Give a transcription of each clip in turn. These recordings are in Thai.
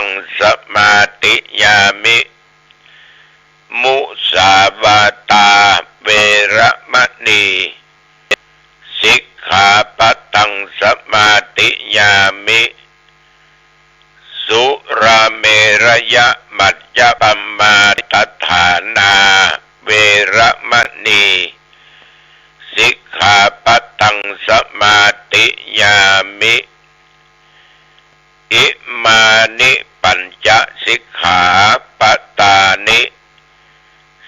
งสมาติยามิมุสาวาตาเวระมณีสิกขาปัตตังสมาติยามิสุราเมรยะมัจจปัมมาตฐานาเวระมณีสิกขาปัตตังสมาติยามิอิมานิปัญจสิกขาปัตตานิ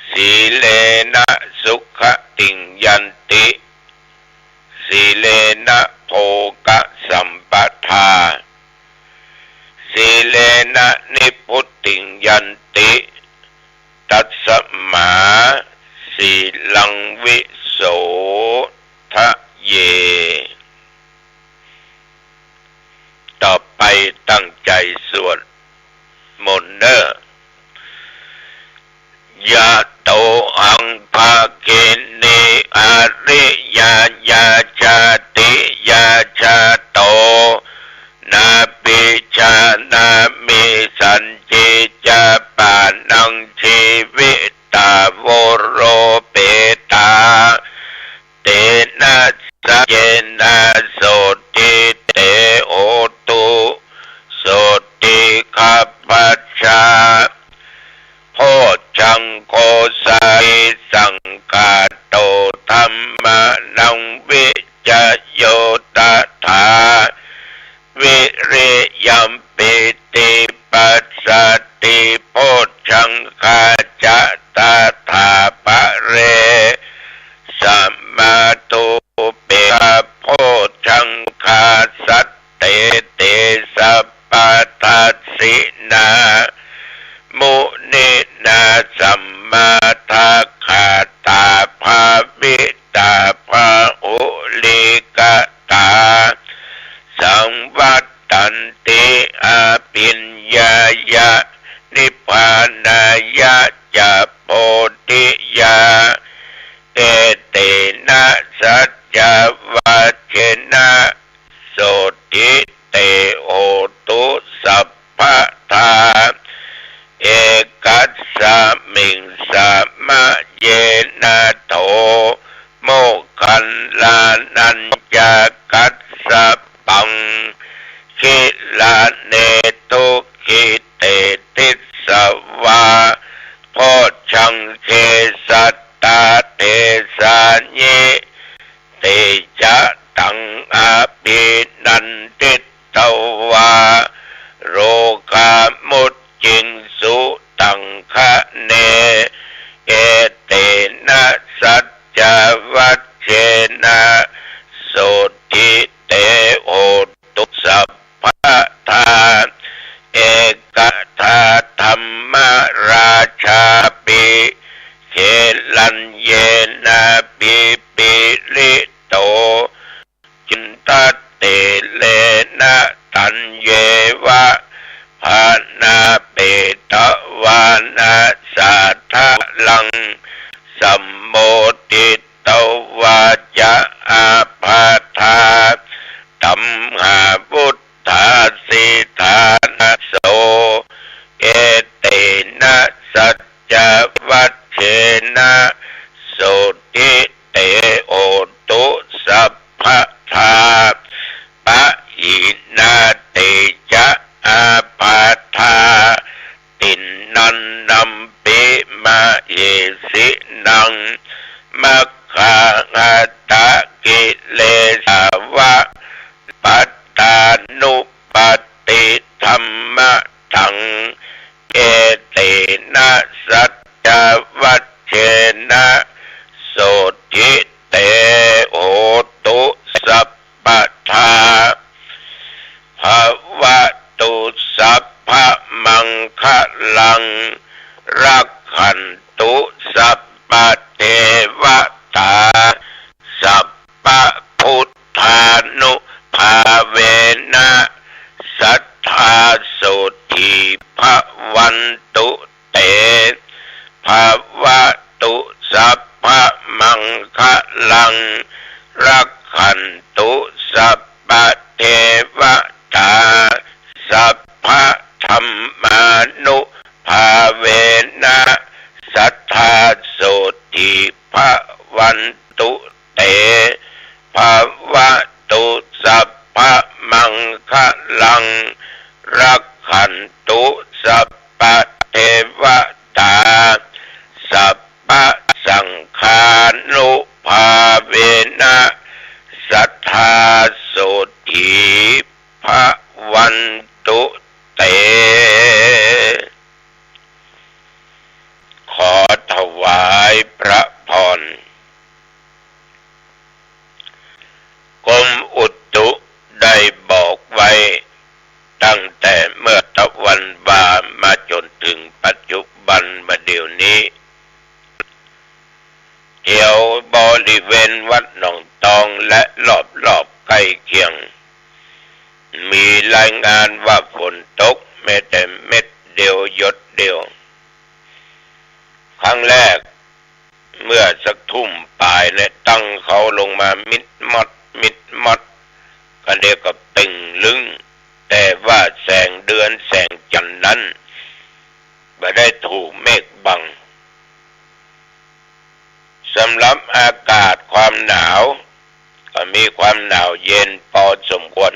สีเลนะสุขติงยันติสีเลนะโภกสัมปทาสีเลนะนิพุตติงยันติตัสสมาสีลังวิโสทะเยต่อไปตั้งใจสวดมนต์เนอะยะโตอังภาเกเนอริยญาจาติยาจาโตนาปิชานามิสันจิจาปานังชีวิตาวโรเปตาเตนะสะเยนะโสติเตโอตุโสติขัพพัชชาโพชังโกสัยสังกาโตธัมมานังวิจโยตถาวิริยัมปิติปัสสติโพชังคาจะตถาปะเรสัมมาตุเปโพชังคาสัตเตเตสัพพทัสสินามุนินาสัมมาทัคขาตาภาวิตาภาอุลิกตาสังวัตตันติอาปิญญายะนิพพานายะจะโพธิยาเอเตนะสัจจวัชเชนะโสติเตโหตุสัพพทาเอกัสสะมิงสามะเยนะโทโมคันลานัญจกัสสะปังคิลาเนตุคิเตติสวาโพชังเทสัตตาเทสานิเตจะตังอาภินันติตวาโรกามุจจิงสุตังคะเนเอเตนะสัจจวัชเชนะโสติเตโอตุสัพพทาเอกทาธรรมราชาปิเขลัญเยนะปิปิลิโตจินตเตเลนะตัญเยวะภานาเปตวานาสัทธะลังสัมโมติตวาจะอาภาธาตัมหาพุทธาสิทานะโสเอเตนะสัจจวัชเชนะโสติเตโอตุสัพพทาปะอินาเตจะอาปาทาตินนันนัมปิมาเอสินังมัคคาหัตตะกิเลสาวะปัตตานุปติธัมมะทังเอเตนะสัจจวัชเชนะโสติเตโอตุสัพพทาภวตุสัพพมังคะลังรักขันตุสัพพเทวตาสัพพพุทธานุภาเวนะสัทธาโสติภวันตุเตภวตุสัพพมังคะลังรักขันตุสัพพเทวตาสัพพท ธรรมานุภาเวนะสัทธาโสติภวันตุเตภวะตุสัพพะมังคะลังรักขันตุสัพพะเทวตาสัพพะสังฆานุภาเวนะสัทธาโสติภวันตุเตขอถวายพระพรกรมอุตุได้บอกไว้ตั้งแต่เมื่อตะวันบ่ายมาจนถึงปัจจุบันมาเดี๋ยวนี้แถวบริเวณวัดหนองตองและรอบๆใกล้เคียงมีรายงานว่าฝนตกแม้แต่เม็ดเดียวหยดเดียวครั้งแรกเมื่อสักทุ่มป่ายเนี่ยตั้งเขาลงมามิดมัดก็เรียกกับเป่งลึงแต่ว่าแสงเดือนแสงจันทร์นั้นไม่ได้ถูกเมฆบังสำหรับอากาศความหนาวก็มีความหนาวเย็นพอสมควร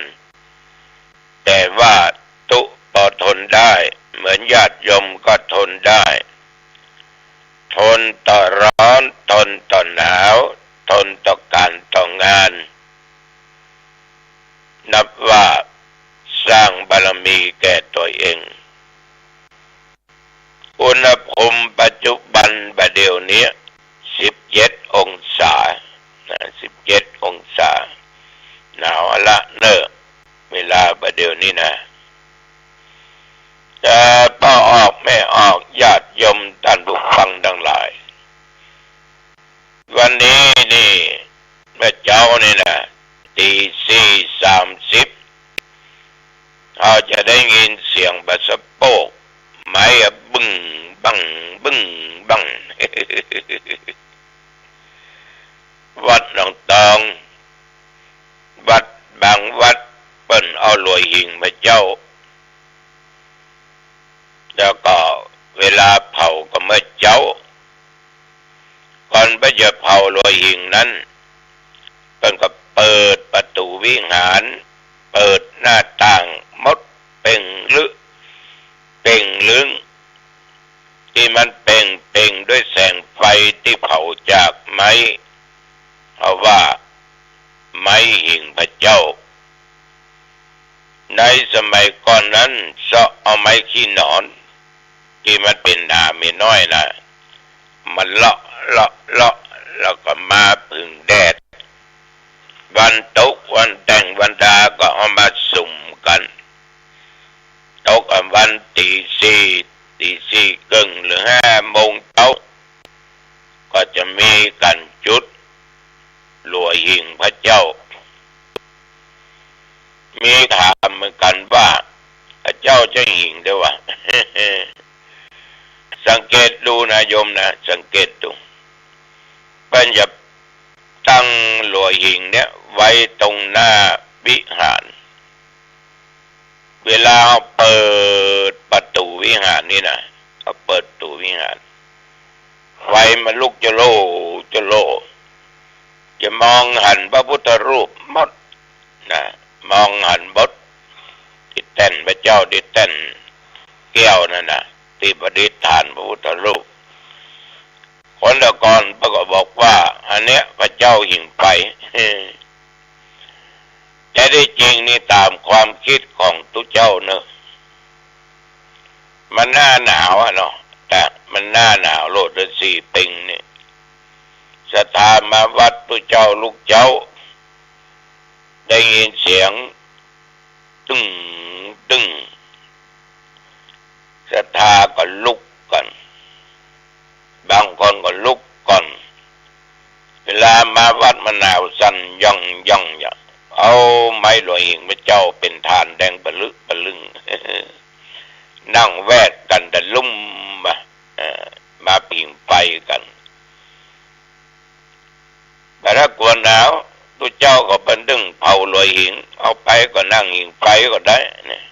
แต่ว่าตุพอทนได้เหมือนญาติโยมก็ทนได้ทนต่อร้อนทนต่อหนาวทนต่อการต่องานนับว่าสร้างบารมีแก่ตัวเองอุณหภูมิปัจจุบันบัดเดี๋ยวนี้17 องศา17 องศาหนาวละเนอะเวลาบัดเดี๋ยวนี้นะแต่พอออกไม่ออกญาติโยมท่านผู้ฟังทั้งหลายวันนี้นี่พระเจ้านี่นะ4:30เราจะได้ยินเสียงบัสโปกไม้บึ้งบังวัดหนองตองวัดบางวัดเปิ้นเอาลวยหิ่งพระเจ้าแล้วก็เวลาเผาก็เมื่อเจ้าก่อนพระจะเผาลวยหิ่งนั้นเปิ้นก็เปิดประตูวิหารเปิดหน้าต่างมดเป่งลึงที่มันเป่งด้วยแสงไฟที่เผาจากไม้เพราะว่าไม้หิ่งพระเจ้าในสมัยก่อนนั้นเสาะเอาไม้ขี้หนอนที่มันเป็นหนาไม่น้อยนะมันเลาะแล้วก็มาพึ่งแดดวันตกวันแต่งวันดาก็เอามาสุ่มกันตกวันตีสี่ครึ่งหรือ5 โมงเช้าก็จะมีกันจุดลวยหิ่งพระเจ้ามีถามเหมือนกันว่าพระเจ้าจะหิ่งด้วยวะ สังเกตดูนะโยมนะสังเกตดูเป็นจะตั้งลวยหิ่งเนี่ยไว้ตรงหน้าวิหารเวลาเปิดประตูวิหารนี่นะเขาเปิดประตูวิหารไฟมันลุกจะโลจะมองหันพระพุทธรูปหมดนะมองหันบดที่แท่นพระเจ้าที่แท่นแก้วนั่นนะที่ประดิษฐานพระพุทธรูปคนละก่อนก็บอกว่าอันเนี้ยพระเจ้าหิ่งไปแต่ได้จริงนี่ตามความคิดของทุกเจ้าเนอะมันหน้าหนาวอะเนาะแต่มันหน้าหนาวโลดเดือน4 ปีนี่ศรัทธามาวัดทุกเจ้าลูกเจ้าได้ยินเสียงตึ้งศรัทธาก็ลุกกันบางคนก็ลุกก่อนเวลามาวัดมะนาวสั่นย่องเอาไม้ลอยหิ่งพระเจ้าเป็นฐานแดงบลึง นั่งแวดกันแต่ลุ่มมาปิ่งไฟกันแต่ถ้ากลัวหนาวตัวเจ้าก็เป็นดึงเผาลอยหิ่งเอาไปก็นั่งหิ่งไฟก็ได้เนี่ย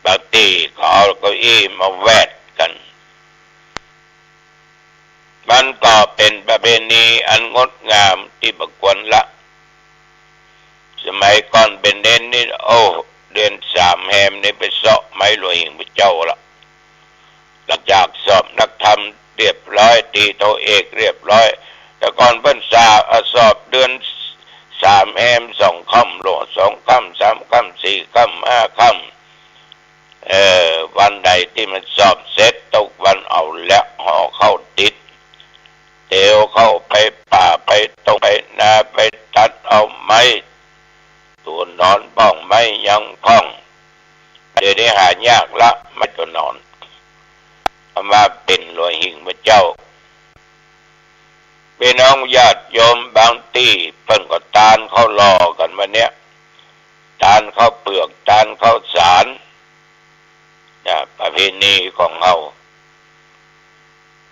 บ างทีก็เอาเก้าอี้มาแวดกันมันก็เป็นประเพณีอันงดงามที่บ่ควรละสมัยก่อนเป็นเน้นนี่โอ้เดือน3แฮมนี่ไปเสาะไม้หลวงหิ่งพระเจ้าละหลังจากสอบนักธรรมเรียบร้อยตีโทเอกเรียบร้อยแต่ก่อนเพิ่นสอบเดือน3แฮม2ค่ำโล2ค่ำ3ค่ำ4ค่ำ5ค่ำวันใดที่มันสอบเสร็จตกวันเอาแล้วห่อเข้าติดเตียวเข้าไปป่าไปตรงไปนาไปตัดเอาไม้ตัวนอนบ้องไม้ยังพ้องเดี๋ยวนี้หายากละไม่ตัวนอนเอามาเป็นหลวงหิ่งพระเจ้าพี่น้องญาติโยมบางที่เพิ่นก็ตานเข้ารอกันวันเนี้ยตานเข้าเปลือกตานเข้าสารประเพณีของเรา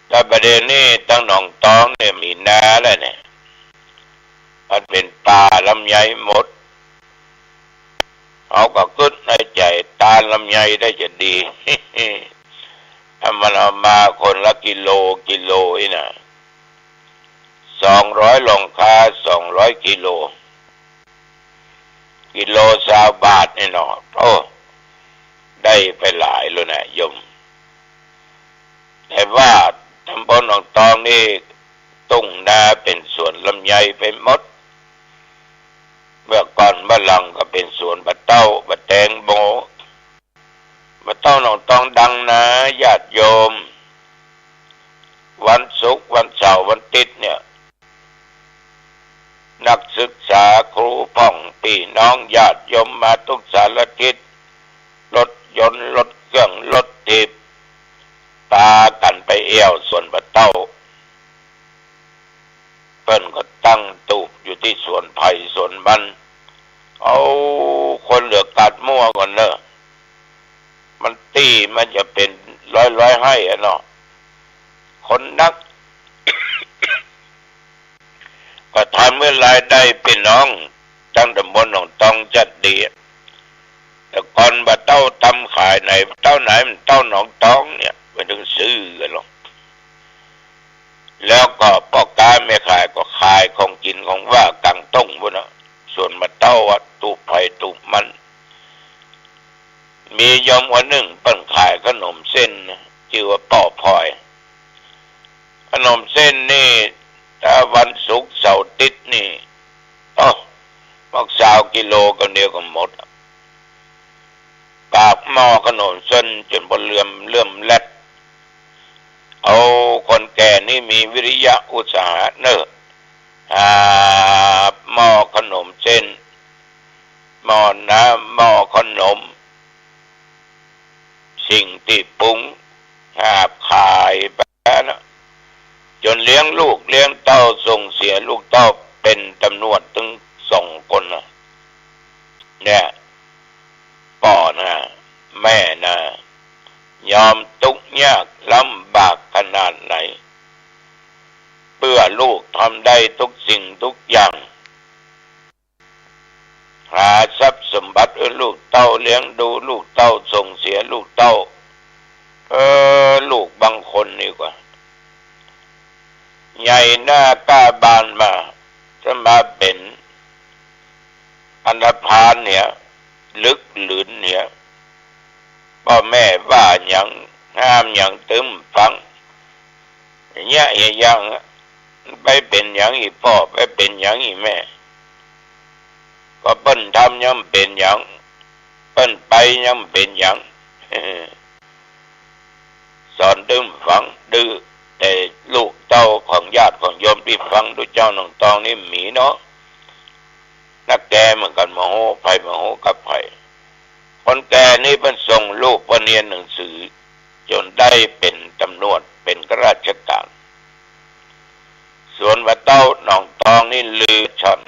แต่ประเด็นนี้ตั้งหนองตองเนี่ยมีนาแล้วเนี่ยมันเป็นป่าลำไยหมดเอาก็กึศในใจตาลลำไยได้จะดี ถ้ามันเอามาคนละกิโลนี่นะ200หลงคา200กิโล20 บาทนี่เนาะโอ้ได้ไปหลายเลยนะโยมแต่ว่าตำบลหนองตองนี่ตุ้งนาเป็นสวนลำไยไปหมดเมื่อก่อนบ้านหลังก็เป็นสวนบะเต้าบะแตงโมบะเต้าหนองตองดังนะญาติโยมวันศุกร์วันเสาร์วันอาทิตย์เนี่ยนักศึกษาครูพ่องพี่น้องญาติโยมมาทุกสารทิศรถยนต์รถเครื่องรถถีบพากันไปเอี่ยวสวนบะเต้าเพิ่นก็ตั้งตูบอยู่ที่สวนไผ่สวนมันเอาคนเหลือกัดมั่วก่อนเนอะมันตีมันจะเป็นร้อยให้อะเนาะคนนัก ก็ทำเมื่อรายได้เป็นน้องจังตำบลหนองตองจัดดีแต่ก่อนบะเต้าทำขายไหนเต้าไหนมันเต้าหนองตองเนี่ยไม่ต้องซื้อกันหรอกแล้วก็พ่อค้าแม่ขายก็ขายของกินของว่ากังต้งพวกนั้นส่วนบะเต้าวัดตูบไผ่ตูบมันมียอมวันหนึ่งเปิ้นขายขนมเส้นชื่อว่าป่อพลอยขนมเส้นนี่ถ้าวันศุกร์เสาร์อาทิตย์นี่มัก20 กิโลกันเดียวกันหมดปากหม้อขนมเส้นจนบนเลื่อมแลดเอาคนแก่นี่มีวิริยะอุตสาหะเนอะหม้อขนมเส้นหม้อน้ำหม้อขนมสิ่งที่ปรุงหาบขายไปนะจนเลี้ยงลูกเลี้ยงเต้าส่งเสียลูกเต้าเป็นจำนวนถึง2 คนนะเนี่ยพ่อนะแม่นะยอมทุกข์ยากลำบากขนาดไหนเพื่อลูกทำได้ทุกสิ่งทุกอย่างหาทรัพย์สมบัติลูกเต้าเลี้ยงดูลูกเต้าส่งเสียลูกเต้าลูกบางคนนี่กว่าใหญ่หน้ากล้าบานมาจะมาเป็นอันธพาลเนี่ยลึกหลืนเนี่ยพ่อแม่ว่าอย่างห้ามอย่างตึมฟังเนี่ยอย่างไปเป็นอย่างอีพ่อไปเป็นอย่างอีแม่ก็เปิ้นทำยังเป็นอย่างเปิ้นไปยังเป็นอย่าง สอนตึมฟังดื้อแต่ลูกเต้าของญาติของโยมที่ฟังดูเจ้าหนองตองนี่หมีเนาะนักแกเหมือนกันมาโหไผมาโหกับไผคนแก่นี่เพิ่นส่งลูกไปเรียนหนังสือจนได้เป็นตำรวจเป็นข้าราชการส่วนว่าเต้าหนองตองนี่ลือช่อน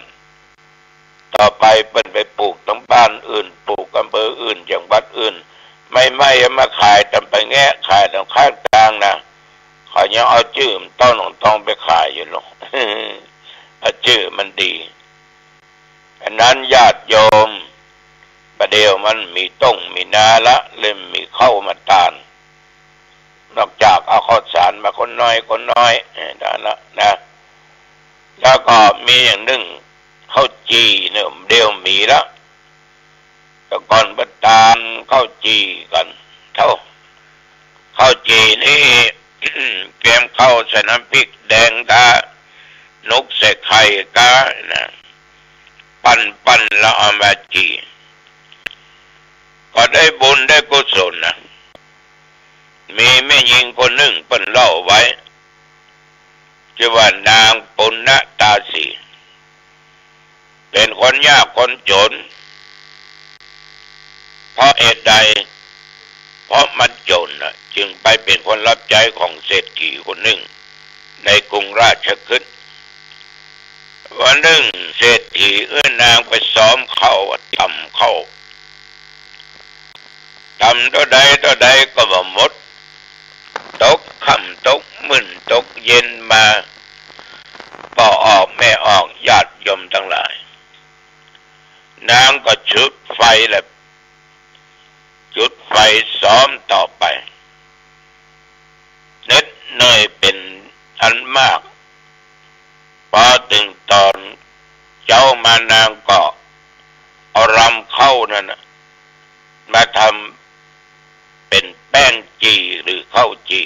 ต่อไปเพิ่นไปปลูกทั้งบ้านอื่นปลูกอำเภออื่นจังหวัดอื่นไม่มาขายตำไปแงะขายตำข้างกลางนะเขายังเอาชื่อเต้าหนองตองไปขายอยู่หรอก ชื่อมันดีอันนั้นญาติโยมไป ประเดี๋ยวมันมีต้งมีนาละเล่มมีเข้ามาตานนอกจากเอาข้าวสารมาคนน้อยได้ละนะแล้วก็มีอย่างหนึ่งข้าวจีเนี่ยเดี๋ยวมีละแต่ก่อนประตานข้าวจีกันข้าวจีนี่ แกมข้าวใส่น้ำพริกแดงกานกใส่ไข่กานะปั้นแล้วเอามาจีก็ได้บุญได้กุศลนะมีแม่หญิงคนหนึ่งเปิ้นเล่าไว้ชื่อว่านางปุณณตาสีเป็นคนยากคนจนเพราะเหตุใดเพราะมันจนนะจึงไปเป็นคนรับใช้ของเศรษฐีคนหนึ่งในกรุงราชคฤห์วันหนึ่งเศรษฐีนางไปซ้อมเข้าทำเข้าทำตัวใดก็บ่หมดตกค่ำตกมึนตกเย็นมาก็ออกไม่ออกญาติโยมทั้งหลายนางก็จุดไฟแล้วจุดไฟซ้อมต่อไปเหน็ดเหนื่อยเป็นอันมากพอถึงตอนเจ้ามานางก็เอารำเข้านั่นมาทำเป็นแป้งจีหรือข้าวจี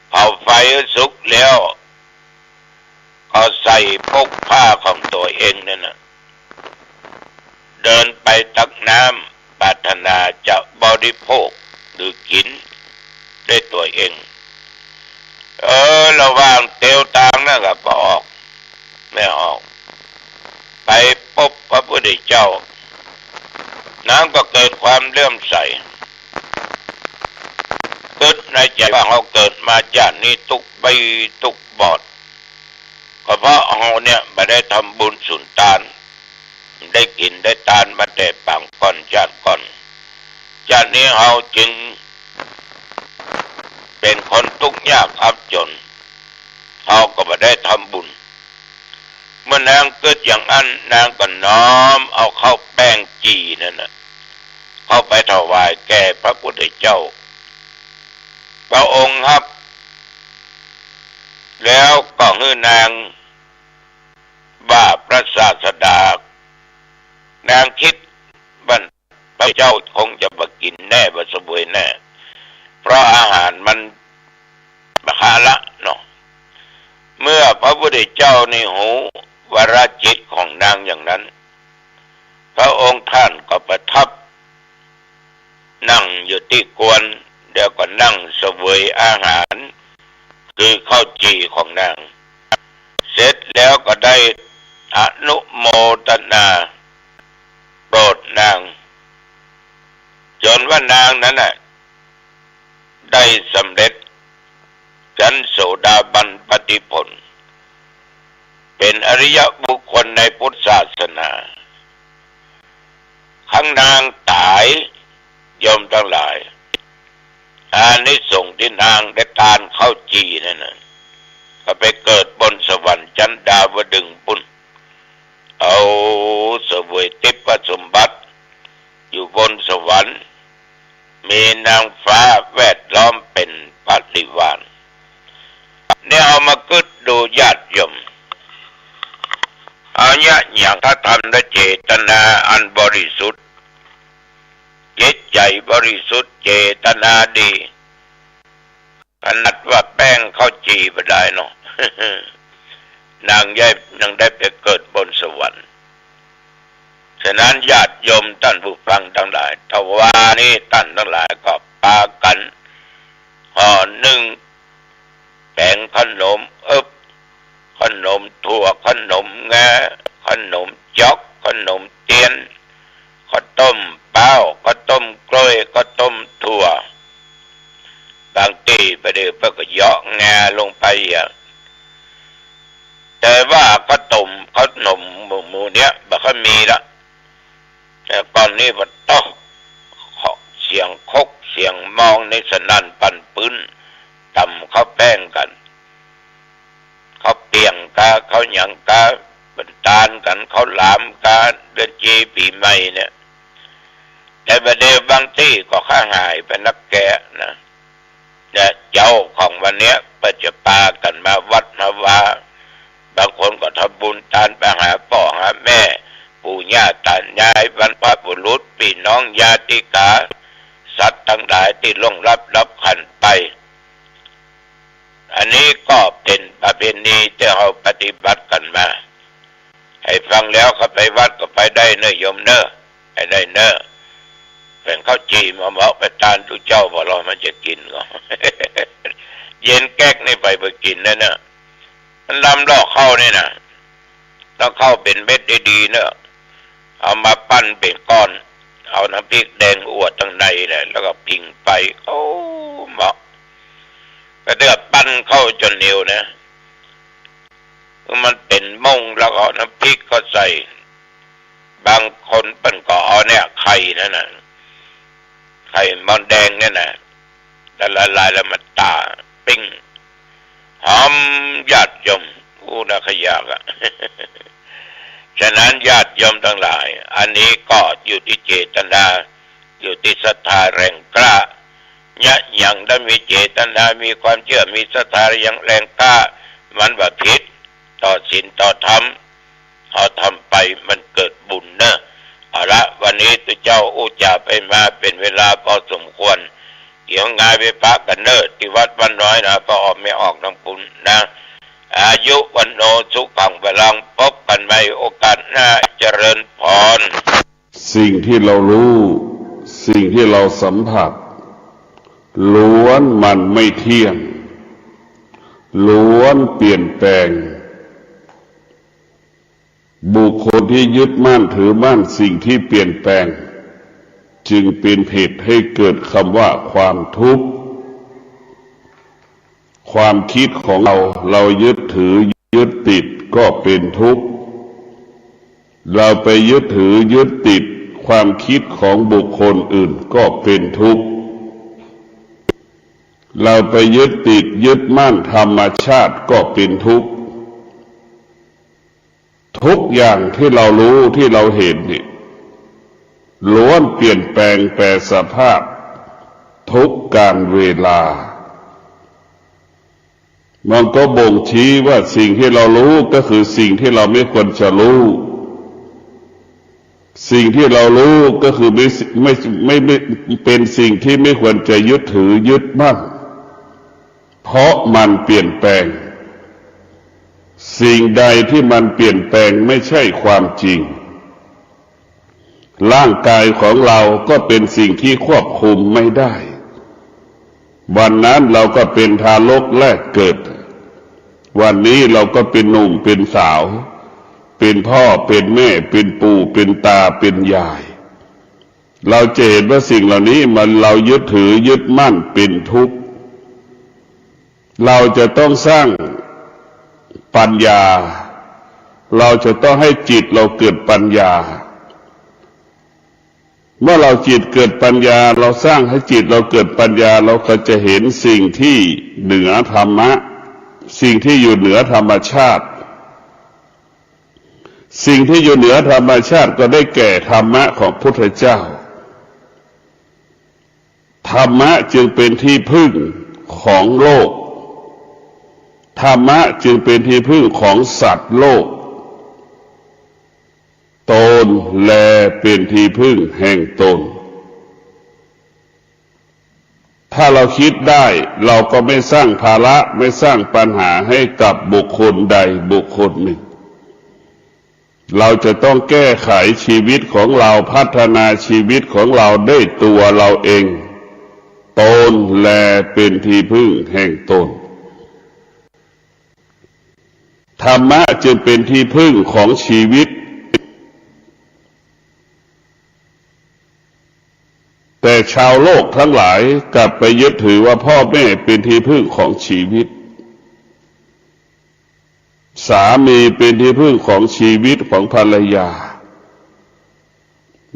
เผาไฟสุกแล้วก็ใส่พกผ้าของตัวเองนั่นนะเดินไปตักน้ำปรารถนาจะบริโภคหรือกินด้วยตัวเองระหว่างเตียวตางนั่นก็ไม่ออกไปพบพระพุทธเจ้านางก็เกิดความเลื่อมใสเกิดในใจว่าเราเกิดมาจากนี้ตุกใบตุกบอดก็เพราะเราเนี่ยไม่ได้ทำบุญสุนทานได้กินได้ทานมาแต่ปางก่อนชาติก่อนชาตินี้เราจึงเป็นคนทุกข์ยากอับจนเราก็ไม่ได้ทำบุญเมื่อนางเกิดอย่างนั้นนางก็น้อมเอาข้าวแป้งจีนั่นนะเข้าไปถวายแก่พระพุทธเจ้าพระองค์ครับแล้วก็ให้นางว่าพระศาสดานางคิดว่าพระเจ้าคงจะมากินแน่มาสบวยแน่เพราะอาหารมันมหาละเนาะเมื่อพระพุทธเจ้าในหูวรจิตของนางอย่างนั้นพระองค์ท่านก็ประทับนั่งอยู่ที่กวนเดี๋ยวก็นั่งเสวยอาหารคือข้าวจีของนางเสร็จแล้วก็ได้อนุโมทนาโปรดนางจนว่านางนั้นน่ะได้สำเร็จชั้นโสดาบันปฏิผลเป็นอริยบุคคลในพุทธศาสนาข้างนางตายโยมทั้งหลายอานิสงส์ที่นางได้ทานข้าวจีนั่นน่ะก็ไปเกิดบนสวรรค์ชั้นดาวดึงส์ปุ่นเอาเสวยทิพย์สมบัติอยู่บนสวรรค์มีนางฟ้าแวดล้อมเป็นปริวารเนี่ยเอามาคิดดูญาติโยมเอาเนี่ยอย่างถ้าทำด้วยเจตนาอันบริสุทธิ์จิตใจบริสุทธิ์เจตนาดีขนาดว่าแป้งข้าวจีไปได้เนาะ นางย่ายยังได้ไปเกิดบนสวรรค์ฉะนั้นญาติโยมท่านผู้ฟังทั้งหลายทว่านี้ท่านทั้งหลายก็พากันห่อหนึ่งแป้งขนมขนมถั่วขนมงาขนมจอกขนมเตียนข้าวต้มเปล่าข้าวต้มกล้วยข้าวต้มถั่วบางทีไปเดี๋ยวก็เหยาะงาลงไปแต่ว่าข้าวต้มขนมหมูเนี้ยบ่ค่อยมีละแต่ก่อนนี้มันต้องเสียงคกเสียงมองในสนั่นปั่นปื้นตำข้าวแป้งกันเขาเปียงกาเขาหยังกาเป็นตาลกันเขาหลามกาเดือนจีปีใหม่เนี่ย แต่ประเดี๋ยวบางที่ก็ข้าหายไปนักแกะนะแต่เจ้าของวันเนี้ยก็จะปากันมาวัดมาวาบางคนก็ทำบุญทานไปหาพ่อหาแม่ปู่ย่าตายายบรรพบุรุษพี่น้องญาติกาสัตว์ทั้งหลายที่ล่วงลับขันไปอันนี้ก็เป็นประเพณีที่เราปฏิบัติกันมาให้ฟังแล้วก็ไปวัดก็ไปได้เนอะโยมเนอะให้ได้เนอะเป็นข้าวจีมาเหมาะไปทานทุกเจ้าพอเรามันจะกินก็ เย็นแก๊กนี่ไปกินนะเนอะมันลำลอกเข้านี่นะต้องเข้าเป็นเม็ดดีๆเนอะเอามาปั้นเป็นก้อนเอาน้ำพริกแดงอวดตั้งในเนี่ยแล้วก็พิงไปโอ้เหมาะก็เดือดปั้นเข้าจนเหนียวนะมันเป็นม่งแล้วก็น้ำพริกก็ใส่บางคนเป็นก็เอาเนี่ยไข่นั่นน่ะไข่มันแดงเนี่ยนะแต่ละลายแล้วมันตาปิ้งหอมญาติโยมน่าขยากอ่ะ ฉะนั้นญาติโยมทั้งหลายอันนี้ก็อยู่ที่เจตนาอยู่ที่ศรัทธาแรงกล้ายะยังได้มีเจตนามีความเชื่อมีศรัทธาอย่างแรงกล้ามันว่าผิดต่อศีลต่อธรรมเอาทำไปมันเกิดบุญเนอะเอาละวันนี้ตัวเจ้าอุจาไปมาเป็นเวลาพอสมควรเกี่ยวงานไปพักกันเนอะที่วัดบ้านน้อยนะพอออกไม่ออกน้ำปุนนะอายุวันโนสุขังพลังพบกันใหม่โอกาสหน้าเจริญพรสิ่งที่เรารู้สิ่งที่เราสัมผัสล้วนมันไม่เที่ยงล้วนเปลี่ยนแปลงบุคคลที่ยึดมั่นถือมั่นสิ่งที่เปลี่ยนแปลงจึงเป็นเหตุให้เกิดคำว่าความทุกข์ความคิดของเรายึดถือยึดติดก็เป็นทุกข์เราไปยึดถือยึดติดความคิดของบุคคลอื่นก็เป็นทุกข์เราไปยึดติดยึดมั่นธรรมชาติก็เป็นทุกข์ทุกอย่างที่เรารู้ที่เราเห็นนี่ล้วนเปลี่ยนแปลงแปรสภาพทุกการเวลามันก็บ่งชี้ว่าสิ่งที่เรารู้ก็คือสิ่งที่เราไม่ควรจะรู้สิ่งที่เรารู้ก็คือไม่เป็นสิ่งที่ไม่ควรจะยึดถือยึดมั่นเพราะมันเปลี่ยนแปลงสิ่งใดที่มันเปลี่ยนแปลงไม่ใช่ความจริงร่างกายของเราก็เป็นสิ่งที่ควบคุมไม่ได้วันนั้นเราก็เป็นทารกแรกเกิดวันนี้เราก็เป็นหนุ่มเป็นสาวเป็นพ่อเป็นแม่เป็นปู่เป็นตาเป็นยายเราจะเห็นว่าสิ่งเหล่านี้มันเรายึดถือยึดมั่นเป็นทุกข์เราจะต้องสร้างปัญญาเราจะต้องให้จิตเราเกิดปัญญาเมื่อเราจิตเกิดปัญญาเราสร้างให้จิตเราเกิดปัญญาเราก็จะเห็นสิ่งที่เหนือธรรมะสิ่งที่อยู่เหนือธรรมชาติสิ่งที่อยู่เหนือธรรมชาติก็ได้แก่ธรรมะของพุทธเจ้าธรรมะจึงเป็นที่พึ่งของโลกธรรมะจึงเป็นที่พึ่งของสัตว์โลกตนแลเป็นที่พึ่งแห่งตนถ้าเราคิดได้เราก็ไม่สร้างภาระไม่สร้างปัญหาให้กับบุคคลใดบุคคลหนึ่งเราจะต้องแก้ไขชีวิตของเราพัฒนาชีวิตของเราด้วยตัวเราเองตนแลเป็นที่พึ่งแห่งตนธรรมะจึงเป็นที่พึ่งของชีวิตแต่ชาวโลกทั้งหลายกลับไปยึดถือว่าพ่อแม่เป็นที่พึ่งของชีวิตสามีเป็นที่พึ่งของชีวิตของภรรยา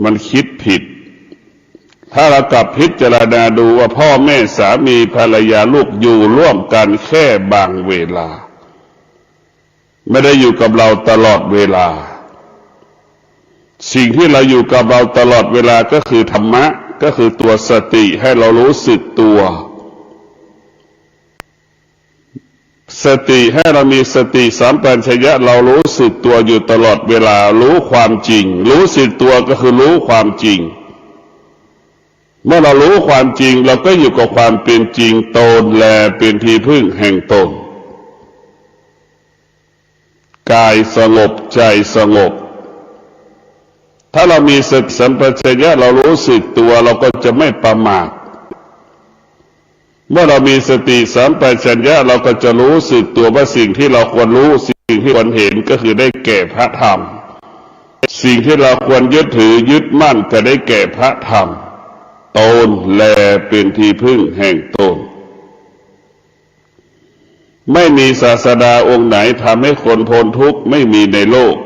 มันคิดผิดถ้าเรากลับพิจารณาดูว่าพ่อแม่สามีภรรยาลูกอยู่ร่วมกันแค่บางเวลาไม่ได้อยู่กับเราตลอดเวลา สิ่งที่เราอยู่กับเราตลอดเวลาก็คือธรรมะก็คือตัวสติให้เรารู้สึกตัวสติให้เรามีสติสัมปชัญญะเรารู้สึกตัวอยู่ตลอดเวลารู้ความจริงรู้สึกตัวก็คือรู้ความจริงเมื่อเรารู้ความจริงเราก็อยู่กับความเป็นจริงตนแลเป็นที่พึ่งแห่งตนกายสงบใจสงบถ้าเรามีสติสัมปชัญญะเรารู้สึกตัวเราก็จะไม่ประมาทเมื่อเรามีสติสัมปชัญญะเราก็จะรู้สึกตัวว่าสิ่งที่เราควรรู้สิ่งที่ควรเห็นก็คือได้แก่พระธรรมสิ่งที่เราควรยึดถือยึดมั่นก็ได้แก่พระธรรมตนแลเป็นที่พึ่งแห่งตนไม่มีศาสดาองค์ไหนทำให้คนพ้นทุกข์ไม่มีในโลก